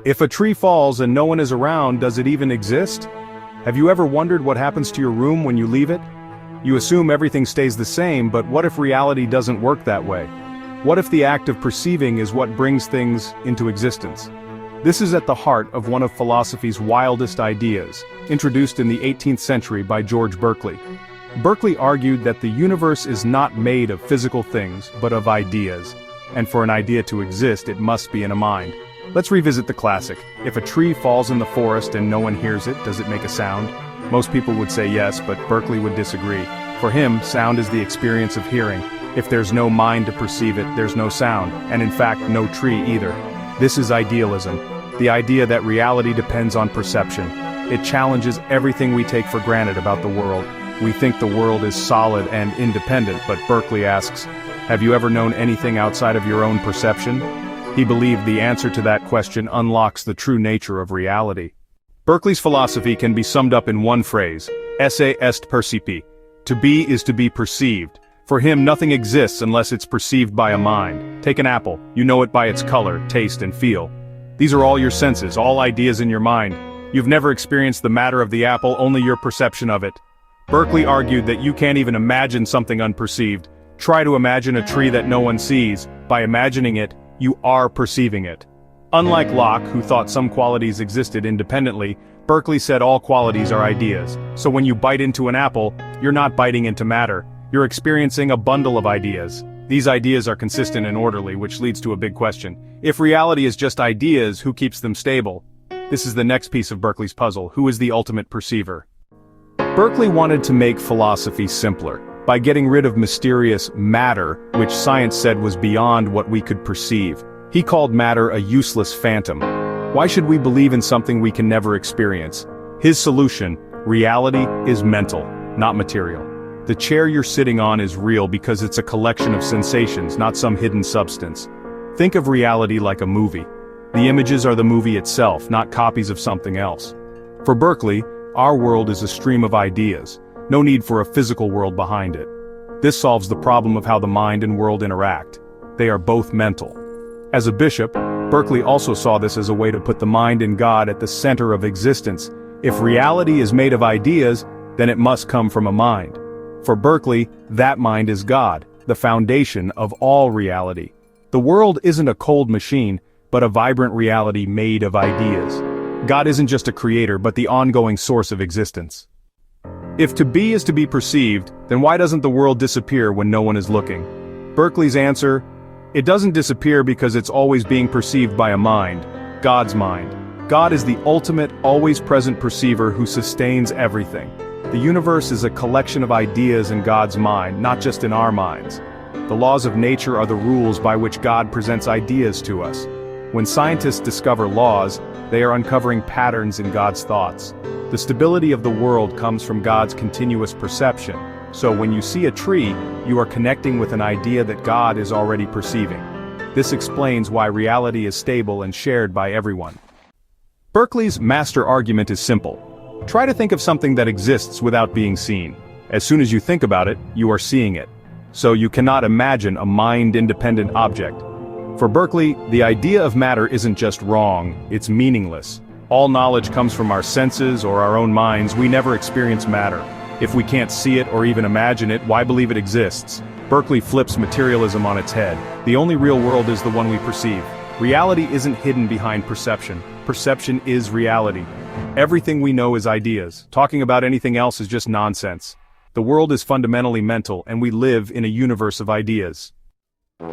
If a tree falls and no one is around, does it even exist? Have you ever wondered what happens to your room when you leave it? You assume everything stays the same, but what if reality doesn't work that way? What if the act of perceiving is what brings things into existence? This is at the heart of one of philosophy's wildest ideas, introduced in the 18th century by George Berkeley. Berkeley argued that the universe is not made of physical things, but of ideas. And for an idea to exist, it must be in a mind. Let's revisit the classic. If a tree falls in the forest and no one hears it, does it make a sound? Most people would say yes, but Berkeley would disagree. For him, sound is the experience of hearing. If there's no mind to perceive it, there's no sound, and in fact, no tree either. This is idealism, the idea that reality depends on perception. It challenges everything we take for granted about the world. We think the world is solid and independent, but Berkeley asks, have you ever known anything outside of your own perception? He believed the answer to that question unlocks the true nature of reality. Berkeley's philosophy can be summed up in one phrase, esse est percipi. To be is to be perceived. For him, nothing exists unless it's perceived by a mind. Take an apple, you know it by its color, taste, and feel. These are all your senses, all ideas in your mind. You've never experienced the matter of the apple, only your perception of it. Berkeley argued that you can't even imagine something unperceived. Try to imagine a tree that no one sees. By imagining it, you are perceiving it. Unlike Locke, who thought some qualities existed independently, Berkeley said all qualities are ideas. So when you bite into an apple, you're not biting into matter. You're experiencing a bundle of ideas. These ideas are consistent and orderly, which leads to a big question. If reality is just ideas, who keeps them stable? This is the next piece of Berkeley's puzzle. Who is the ultimate perceiver? Berkeley wanted to make philosophy simpler, by getting rid of mysterious matter, which science said was beyond what we could perceive. He called matter a useless phantom. Why should we believe in something we can never experience? His solution, reality is mental, not material. The chair you're sitting on is real because it's a collection of sensations, not some hidden substance. Think of reality like a movie. The images are the movie itself, not copies of something else. For Berkeley, our world is a stream of ideas. No need for a physical world behind it. This solves the problem of how the mind and world interact. They are both mental. As a bishop, Berkeley also saw this as a way to put the mind and God at the center of existence. If reality is made of ideas, then it must come from a mind. For Berkeley, that mind is God, the foundation of all reality. The world isn't a cold machine, but a vibrant reality made of ideas. God isn't just a creator, but the ongoing source of existence. If to be is to be perceived, then why doesn't the world disappear when no one is looking? Berkeley's answer, it doesn't disappear because it's always being perceived by a mind, God's mind. God is the ultimate, always present perceiver who sustains everything. The universe is a collection of ideas in God's mind, not just in our minds. The laws of nature are the rules by which God presents ideas to us. When scientists discover laws, they are uncovering patterns in God's thoughts. The stability of the world comes from God's continuous perception. So when you see a tree, you are connecting with an idea that God is already perceiving. This explains why reality is stable and shared by everyone. Berkeley's master argument is simple. Try to think of something that exists without being seen. As soon as you think about it, you are seeing it. So you cannot imagine a mind-independent object. For Berkeley, the idea of matter isn't just wrong, it's meaningless. All knowledge comes from our senses or our own minds. We never experience matter. If we can't see it or even imagine it, why believe it exists? Berkeley flips materialism on its head. The only real world is the one we perceive. Reality isn't hidden behind perception. Perception is reality. Everything we know is ideas. Talking about anything else is just nonsense. The world is fundamentally mental, and we live in a universe of ideas.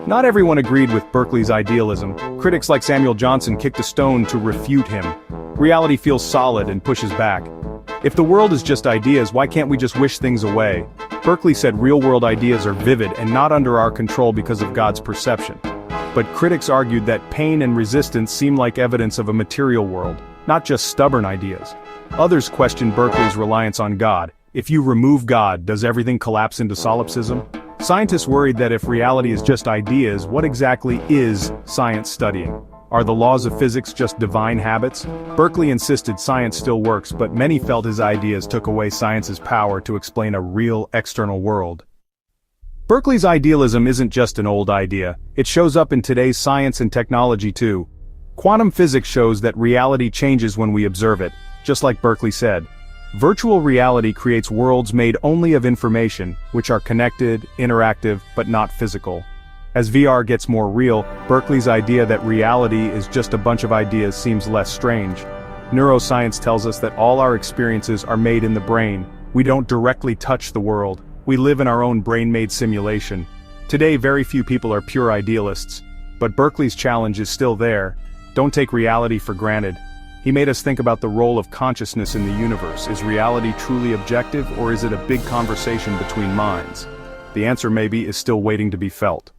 Not everyone agreed with Berkeley's idealism. Critics like Samuel Johnson kicked a stone to refute him. Reality feels solid and pushes back. If the world is just ideas, why can't we just wish things away? Berkeley said real-world ideas are vivid and not under our control because of God's perception. But critics argued that pain and resistance seem like evidence of a material world, not just stubborn ideas. Others questioned Berkeley's reliance on God. If you remove God, does everything collapse into solipsism? Scientists worried that if reality is just ideas, what exactly is science studying? Are the laws of physics just divine habits? Berkeley insisted science still works, but many felt his ideas took away science's power to explain a real external world. Berkeley's idealism isn't just an old idea, it shows up in today's science and technology too. Quantum physics shows that reality changes when we observe it, just like Berkeley said. Virtual reality creates worlds made only of information, which are connected, interactive, but not physical. As VR gets more real, Berkeley's idea that reality is just a bunch of ideas seems less strange. Neuroscience tells us that all our experiences are made in the brain. We don't directly touch the world. We live in our own brain-made simulation. Today, very few people are pure idealists. But Berkeley's challenge is still there. Don't take reality for granted. He made us think about the role of consciousness in the universe. Is reality truly objective, or is it a big conversation between minds? The answer maybe is still waiting to be felt.